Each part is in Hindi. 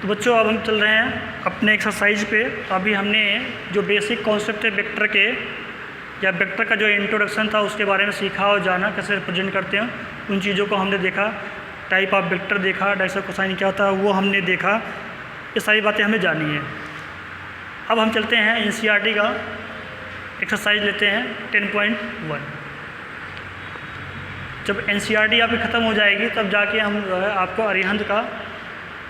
तो बच्चों अब हम चल रहे हैं अपने एक्सरसाइज पे। तो अभी हमने जो बेसिक कॉन्सेप्ट है वेक्टर के या वेक्टर का जो इंट्रोडक्शन था उसके बारे में सीखा और जाना कैसे रिप्रेजेंट करते हैं, उन चीज़ों को हमने देखा। टाइप ऑफ वेक्टर देखा, डायरेक्शन कोसाइन क्या होता है वो हमने देखा, ये सारी बातें हमने जानी है। अब हम चलते हैं एनसीईआरटी का एक्सरसाइज लेते हैं 10.1। जब एनसीईआरटी आपकी ख़त्म हो जाएगी तब जाके हम जो है आपको अरिहंत का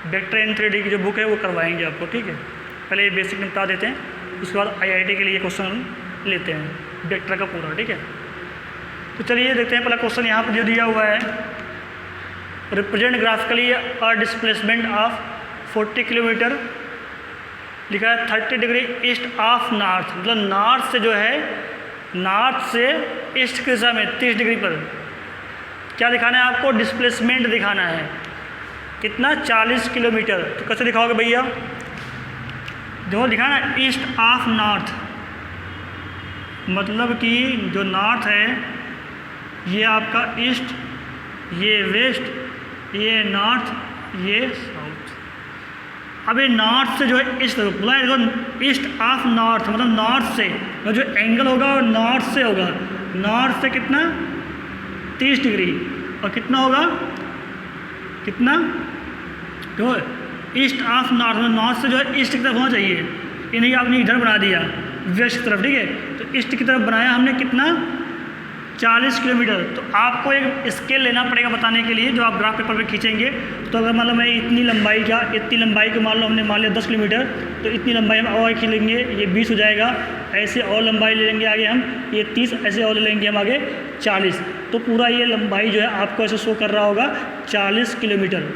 वेक्टर इन 3D की जो बुक है वो करवाएंगे आपको, ठीक है। पहले ये बेसिक निपटा देते हैं, उसके बाद आईआईटी के लिए क्वेश्चन लेते हैं वेक्टर का पूरा, ठीक है। तो चलिए देखते हैं पहला क्वेश्चन यहाँ पर जो दिया हुआ है, represent graphically a displacement of 40 kilometre, लिखा है 30 डिग्री ईस्ट ऑफ नॉर्थ, मतलब नॉर्थ से जो है नॉर्थ से ईस्ट की दिशा में 30 डिग्री पर क्या दिखाना है आपको, डिस्प्लेसमेंट दिखाना है। कितना, 40 किलोमीटर। तो कैसे दिखाओगे भैया, देखो दिखाना ईस्ट ऑफ नॉर्थ, मतलब कि जो नॉर्थ है ये आपका ईस्ट, ये वेस्ट, ये नॉर्थ, ये साउथ। अब ये नॉर्थ से जो है ईस्ट बोला, ईस्ट ऑफ नॉर्थ मतलब नॉर्थ से जो एंगल होगा वो नॉर्थ से होगा। नॉर्थ से कितना, 30 डिग्री, और कितना होगा, कितना, तो ईस्ट ऑफ नॉर्थ मतलब नॉर्थ से जो है ईस्ट की तरफ होना चाहिए। ये नहीं आपने इधर बना दिया वेस्ट की तरफ, ठीक है। तो ईस्ट की तरफ बनाया हमने, कितना, 40 किलोमीटर। तो आपको एक स्केल लेना पड़ेगा बताने के लिए, जो आप ग्राफ पेपर पे खींचेंगे। तो अगर मान लो मैं इतनी लंबाई का, इतनी लंबाई को मान लो हमने मान लिया 10 किलोमीटर, तो इतनी लंबाई हम और खींच लेंगे, ये 20 हो जाएगा। ऐसे और लंबाई ले लेंगे आगे हम, ये 30, ऐसे और ले लेंगे हम आगे 40। तो पूरा ये लंबाई जो है आपको ऐसे शो कर रहा होगा 40 किलोमीटर।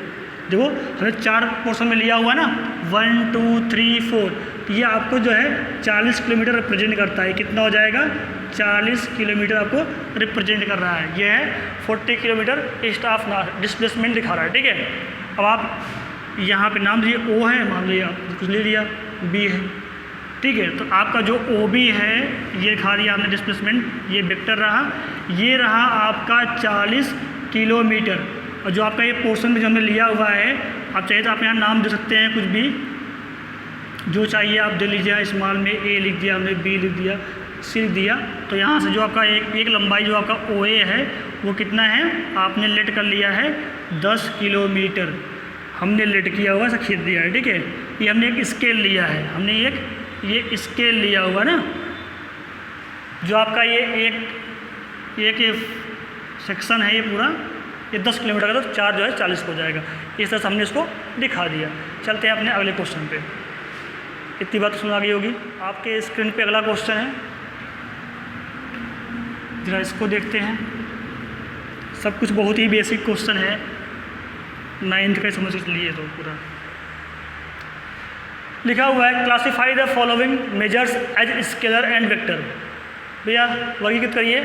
देखो हमने 4 पोर्शन में लिया हुआ ना, 1 2 3 4, तो ये आपको जो है 40 किलोमीटर रिप्रेजेंट करता है। कितना हो जाएगा, 40 किलोमीटर आपको रिप्रेजेंट कर रहा है। ये है 40 kilometre east of north, displacement दिखा रहा है, ठीक है। अब आप यहाँ पे नाम दीजिए, ओ है मान लीजिए, आप कुछ ले लिया, बी है, ठीक है। तो आपका जो ओ बी है ये दिखा दिया आपने डिस्प्लेसमेंट, ये वेक्टर रहा, ये रहा आपका 40 किलोमीटर। और जो आपका ये पोर्शन में जो हमने लिया हुआ है, आप चाहिए तो आप यहाँ नाम दे सकते हैं, कुछ भी जो चाहिए आप दे लीजिए। स्मॉल में ए लिख दिया हमने, बी लिख दिया, सी लिख दिया। तो यहाँ से जो आपका एक लंबाई जो आपका ओ ए है वो कितना है, आपने लेट कर लिया है 10 किलोमीटर। हमने लेट किया हुआ, ऐसा खींच दिया है, ठीक है। ये हमने एक स्केल लिया है, हमने ये स्केल लिया हुआ ना, जो आपका ये एक सेक्शन है ये पूरा, ये 10 किलोमीटर का, तो 4 जो है 40 हो जाएगा। इस तरह से हमने इसको दिखा दिया। चलते हैं अपने अगले क्वेश्चन पे। इतनी बात सुना गई होगी। आपके स्क्रीन पे अगला क्वेश्चन है, जरा इसको देखते हैं। सब कुछ बहुत ही बेसिक क्वेश्चन है, 9th का समझ लिए तो पूरा लिखा हुआ है, classify the following measures as scalar and vector. भैया वर्गीकृत करिए,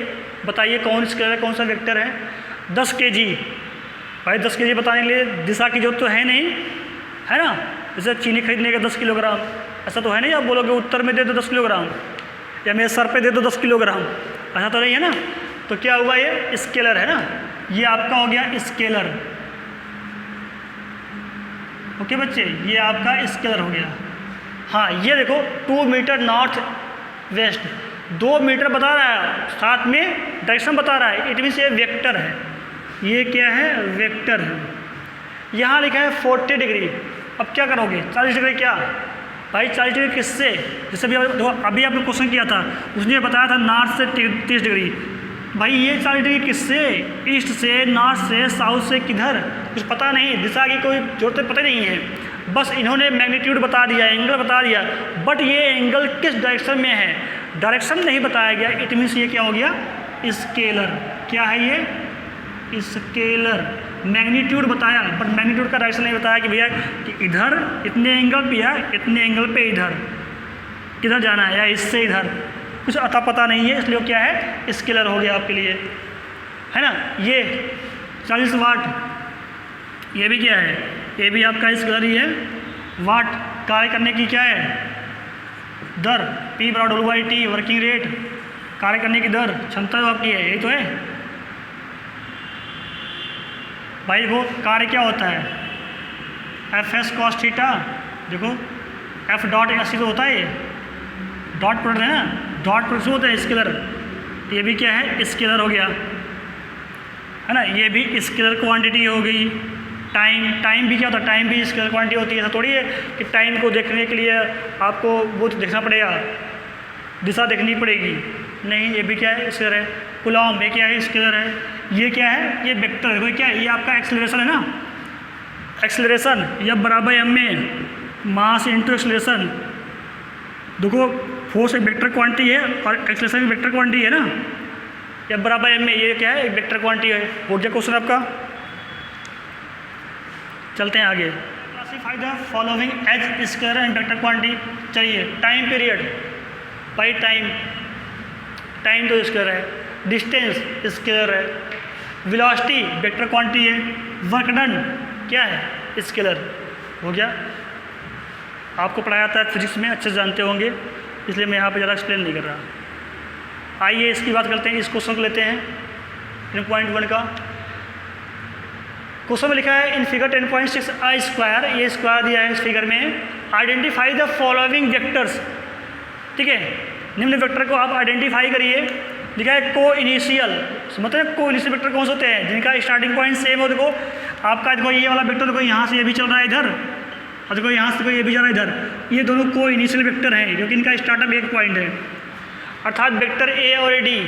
बताइए कौन स्केलर है कौन सा वेक्टर है। 10 kg, भाई 10 kg बताने के लिए दिशा की जरूरत तो है नहीं, है ना। जैसे चीनी खरीदने का 10 किलोग्राम, ऐसा तो है नहीं आप बोलोगे उत्तर में दे दो 10 किलोग्राम या मेरे सर पे दे दो 10 किलोग्राम, ऐसा तो नहीं है ना। तो क्या हुआ, ये स्केलर है ना, ये आपका हो गया स्केलर। ओके बच्चे, ये आपका स्केलर हो गया। हाँ ये देखो 2 मीटर नॉर्थ वेस्ट, 2 मीटर बता रहा है, साथ में डायरेक्शन बता रहा है, इट मीन्स ये वेक्टर है। ये क्या है, वेक्टर है। यहाँ लिखा है 40 डिग्री। अब क्या करोगे, 40 डिग्री क्या भाई, 40 डिग्री किससे, जैसे अभी आपने क्वेश्चन किया था, उसने बताया था नॉर्थ से 30 डिग्री। भाई ये 40 डिग्री किससे, ईस्ट से, नॉर्थ से, साउथ से, किधर, कुछ पता नहीं, दिशा की कोई जरूरत पता नहीं है, बस इन्होंने मैग्नीट्यूड बता दिया, एंगल बता दिया, बट ये एंगल किस डायरेक्शन में है, डायरेक्शन नहीं बताया गया। इट मीन्स ये क्या हो गया, स्केलर। क्या है ये, स्केलर। मैग्नीट्यूड बताया बट मैग्नीट्यूड का डायरेक्शन नहीं बताया कि भैया कि इधर इतने एंगल पे या इतने एंगल पे इधर किधर जाना है, या इससे इधर, कुछ अता पता नहीं है, इसलिए क्या है, स्केलर हो गया आपके लिए, है ना। ये 40 वाट, ये भी क्या है, ये भी आपका स्केलर ही है। वाट कार्य करने की क्या है, दर, P/T वर्किंग रेट, कार्य करने की दर, क्षमता जो आपकी है, यही तो है भाई। वो कार्य क्या होता है, एफ एस कॉस थीटा, देखो एफ डॉट ऐसी तो होता है, ये डॉट प्रोडक्ट है ना, डॉट प्रोडक्ट होता है स्केलर, ये भी क्या है स्केलर हो गया, है ना, ये भी स्केलर क्वांटिटी हो गई। टाइम भी क्या होता है, टाइम भी स्केलर क्वांटिटी होती है। ऐसा थोड़ी है कि टाइम को देखने के लिए आपको वो देखना पड़ेगा, दिशा देखनी पड़ेगी, नहीं, ये भी क्या है स्केलर है। कूलॉम ये क्या है स्केलर है। ये क्या है, ये वेक्टर है, क्या है, ये आपका एक्सेलरेशन है ना, एक्सेलरेशन या बराबर एम में मास इंटू एक्सेलरेशन। देखो फोर्स एक वेक्टर क्वांटिटी है और एक्सेलरेशन एक वेक्टर क्वांटिटी है ना, या बराबर एम में, ये क्या है एक वेक्टर क्वांटिटी है। हो गया क्वेश्चन आपका। चलते हैं आगे। Classify the following as scalar and vector quantity. चलिए टाइम पीरियड बाई टाइम तो स्केलर है, डिस्टेंस स्केलर है, वेलोसिटी वेक्टर क्वांटिटी है, वर्क डन क्या है स्केलर। हो गया, आपको पढ़ाया था फिजिक्स में, अच्छे से जानते होंगे, इसलिए मैं यहाँ पे ज़्यादा एक्सप्लेन नहीं कर रहा। आइए इसकी बात करते हैं, इस क्वेश्चन को लेते हैं 10.1 का। क्वेश्चन में लिखा है इन फिगर 10.6 आई स्क्वायर, ये स्क्वायर दिया है इस फिगर में, आइडेंटिफाई द फॉलोइंग वेक्टर्स। ठीक है, निम्न वेक्टर को आप आइडेंटिफाई करिए। लिखा है को इनिशियल, मतलब को इनिशियल वेक्टर कौन से होते हैं जिनका स्टार्टिंग पॉइंट सेम हो। देखो आपका, देखो ये वाला वेक्टर, देखो यहाँ से ये भी चल रहा है इधर, और देखो यहाँ से देखो ये भी जा रहा है इधर, ये दोनों को इनिशियल वेक्टर हैं क्योंकि इनका स्टार्टअप एक पॉइंट है। अर्थात वेक्टर ए और डी,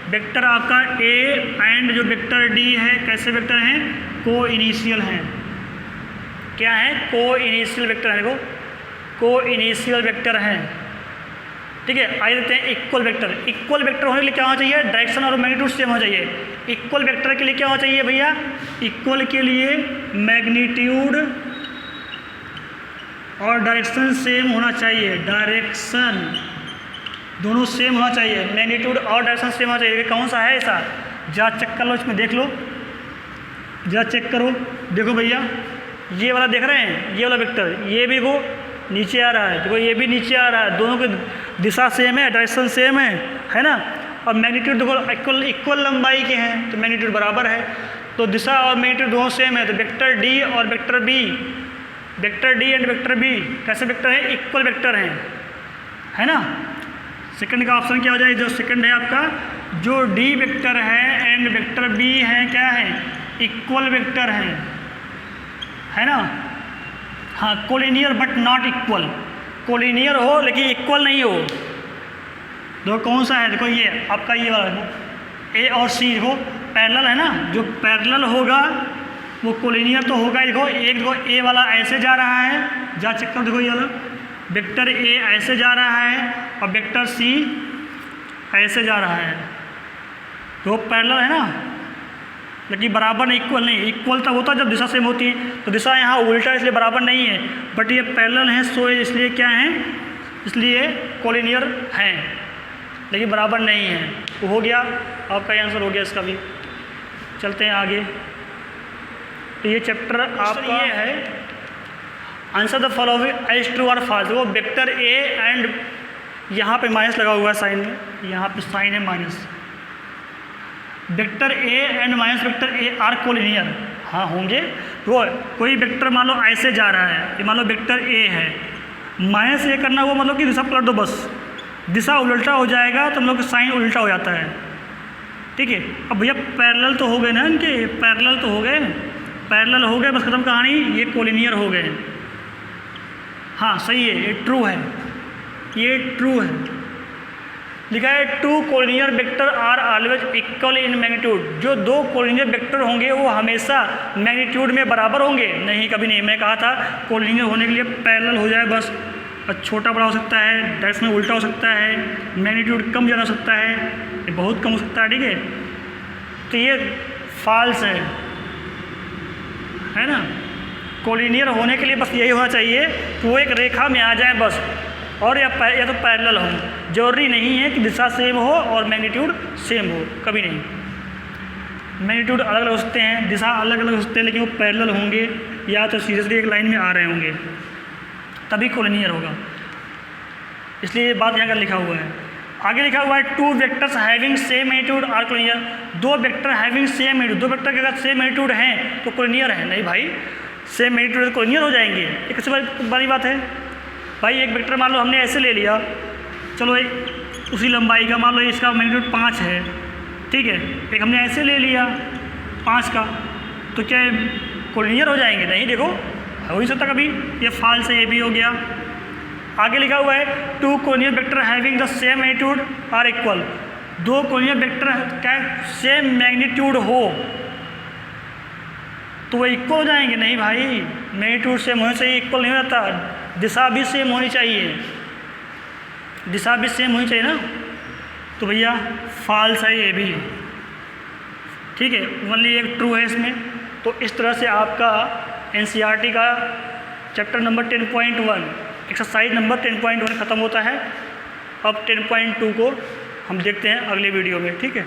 वेक्टर आपका ए एंड जो वेक्टर डी है कैसे वेक्टर हैं, को इनिशियल हैं। क्या है, को इनिशियल वेक्टर है, देखो को इनिशियल वेक्टर हैं। ठीक है, आइए देखते हैं इक्वल वेक्टर। इक्वल वेक्टर होने के लिए क्या होना चाहिए, डायरेक्शन और मैग्नीट्यूड सेम होना चाहिए। इक्वल वेक्टर के लिए क्या होना चाहिए भैया, इक्वल के लिए मैग्नीट्यूड और डायरेक्शन सेम होना चाहिए। डायरेक्शन दोनों सेम होना चाहिए, मैग्नीट्यूड और डायरेक्शन सेम होना चाहिए। कौन सा है ऐसा, जरा चेक कर लो, इसमें देख लो, जरा चेक करो। देखो भैया ये वाला देख रहे हैं, ये वाला वेक्टर, ये भी वो नीचे आ रहा है, देखो ये भी नीचे आ रहा है, दोनों की दिशा सेम है, डायरेक्शन सेम है ना। और मैग्नीट्यूड देखो इक्वल लंबाई के हैं तो मैग्नीट्यूड बराबर है, तो दिशा और मैग्नीट्यूड दोनों सेम है। तो वेक्टर डी और vector B, vector D and vector B कैसे वेक्टर है, इक्वल वेक्टर हैं, है ना। सेकंड का ऑप्शन क्या हो जाए, जो सेकंड है आपका, जो डी वेक्टर है एंड वेक्टर बी है क्या है, इक्वल वेक्टर है ना। हाँ, collinear but not equal, collinear हो लेकिन इक्वल नहीं हो। देखो कौन सा है, देखो ये आपका ये वाला देखो ए और सी, देखो पैरेलल है ना, जो पैरेलल होगा वो कोलिनियर तो होगा। देखो एक देखो ए वाला ऐसे जा रहा है, जा चेक करो, देखो ये वाला वेक्टर ए ऐसे जा रहा है और वेक्टर सी ऐसे जा रहा है, तो पैरेलल है ना, लेकिन बराबर नहीं, इक्वल नहीं। इक्वल तब होता है जब दिशा सेम होती है, तो दिशा यहाँ उल्टा इसलिए बराबर नहीं है, बट ये पैरेलल हैं, सो इसलिए क्या है, इसलिए कोलिनियर हैं, लेकिन बराबर नहीं है। तो हो गया आपका ये आंसर हो गया इसका भी। चलते हैं आगे। तो ये चैप्टर आपका ये है, answer the following as true और फॉल्स। वो वेक्टर ए एंड यहाँ पे माइनस लगा हुआ है साइन में, यहाँ पे साइन है minus. Vector A and minus vector A R collinear, हाँ होंगे। वो कोई वेक्टर मान लो ऐसे जा रहा है, ये मान लो वेक्टर ए है, माइनस ए करना हुआ मतलब कि दिशा पलट दो, बस दिशा उल्टा हो जाएगा तो हम लोग का साइन उल्टा हो जाता है। ठीक है, अब भैया पैरेलल तो हो गए ना इनके, पैरेलल तो हो गए, पैरेलल हो गए, बस खत्म कहानी, ये कोलिनियर हो गए। हाँ सही है, ये ट्रू है, ये ट्रू है। लिखा है two collinear vector are always equal in magnitude. जो दो कोलिनियर वेक्टर होंगे वो हमेशा मैग्नीट्यूड में बराबर होंगे, नहीं कभी नहीं। मैं कहा था कोलिनियर होने के लिए पैरेलल हो जाए बस, छोटा बड़ा हो सकता है, डायरेक्शन में उल्टा हो सकता है, मैग्नीट्यूड कम ज़्यादा हो सकता है, ये बहुत कम हो सकता है। ठीक है, तो ये फॉल्स है ना। कोलिनियर होने के लिए बस यही होना चाहिए कि वो एक रेखा में आ जाए बस, और या तो पैरेलल हो। जरूरी नहीं है कि दिशा सेम हो और मैग्नीट्यूड सेम हो, कभी नहीं। मैग्नीट्यूड अलग अलग हो सकते हैं, दिशा अलग अलग हो सकते हैं, लेकिन वो पैरेलल होंगे या तो सीरियसली एक लाइन में आ रहे होंगे, तभी कोलिनियर होगा। इसलिए ये बात यहाँ का लिखा हुआ है। आगे लिखा हुआ है two vectors having same magnitude are collinear. दो वेक्टर हैविंग सेम मैग्नीट्यूड, दो वेक्टर के अगर सेम मैग्नीट्यूड हैं तो कोलिनियर है। नहीं भाई, सेम मैग्नीट्यूड कोलिनियर हो जाएंगे। ये किसी बड़ी बात है भाई। एक वेक्टर मान लो हमने ऐसे ले लिया, चलो उसी लंबाई का मान लो इसका मैग्नीट्यूड 5 है, ठीक है। एक हमने ऐसे ले लिया 5 का, तो क्या कोलिनियर हो जाएंगे? नहीं, देखो हो नहीं सकता कभी। ये फॉल्स है, ये भी हो गया। आगे लिखा हुआ है two collinear vector having the same magnitude are equal. दो कोलिनियर वेक्टर क्या सेम मैग्नीट्यूड हो तो वो इक्वल हो जाएंगे? नहीं भाई, मैग्नीट्यूड सेम होने से इक्वल नहीं होता, दिशा भी सेम होनी चाहिए, दिशा भी सेम होनी चाहिए ना। तो भैया फॉल्स है ये भी, ठीक है। ओनली एक ट्रू है इसमें। तो इस तरह से आपका एनसीईआरटी का चैप्टर नंबर 10.1 एक्सरसाइज नंबर 10.1 ख़त्म होता है। अब 10.2 को हम देखते हैं अगले वीडियो में, ठीक है।